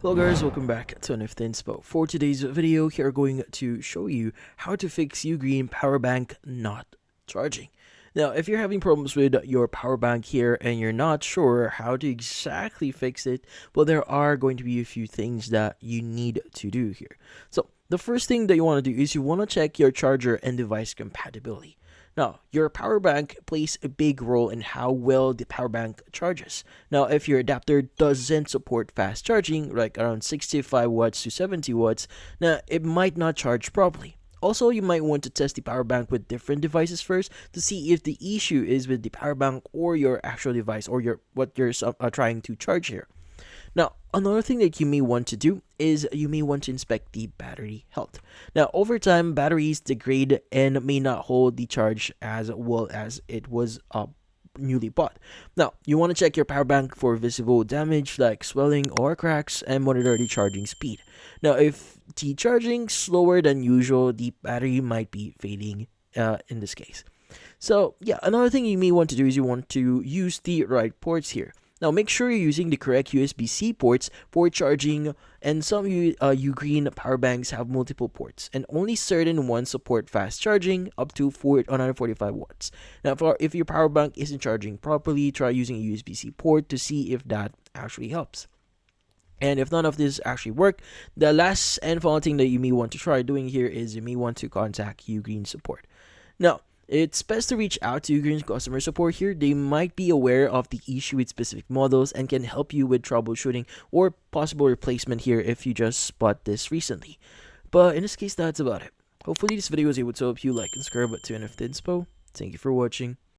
Hello guys, welcome back to Nifty Inspo. For today's video, here are going to show you how to fix UGREEN power bank not charging. Now, if you're having problems with your power bank here and you're not sure how to exactly fix it, well, there are going to be a few things that you need to do here. So, the first thing that you want to do is you want to check your charger and device compatibility. Now, your power bank plays a big role in how well the power bank charges. Now, if your adapter doesn't support fast charging, like around 65 watts to 70 watts, now it might not charge properly. Also, you might want to test the power bank with different devices first to see if the issue is with the power bank or your actual device or what you're trying to charge here. Now, another thing that you may want to do is you may want to inspect the battery health. Now, over time, batteries degrade and may not hold the charge as well as it was newly bought. Now, you want to check your power bank for visible damage like swelling or cracks and monitor the charging speed. Now, if the charging slower than usual, the battery might be fading in this case. So, yeah, another thing you may want to do is you want to use the right ports here. Now, make sure you're using the correct USB-C ports for charging, and some UGREEN power banks have multiple ports, and only certain ones support fast charging up to 145 watts. Now, if your power bank isn't charging properly, try using a USB-C port to see if that actually helps. And if none of this actually work, the last and final thing that you may want to try doing here is you may want to contact UGREEN support. Now, it's best to reach out to UGREEN's customer support here. They might be aware of the issue with specific models and can help you with troubleshooting or possible replacement here if you just spot this recently. But in this case, that's about it. Hopefully this video was able to help you. Like and subscribe to Nifty Inspo. Thank you for watching.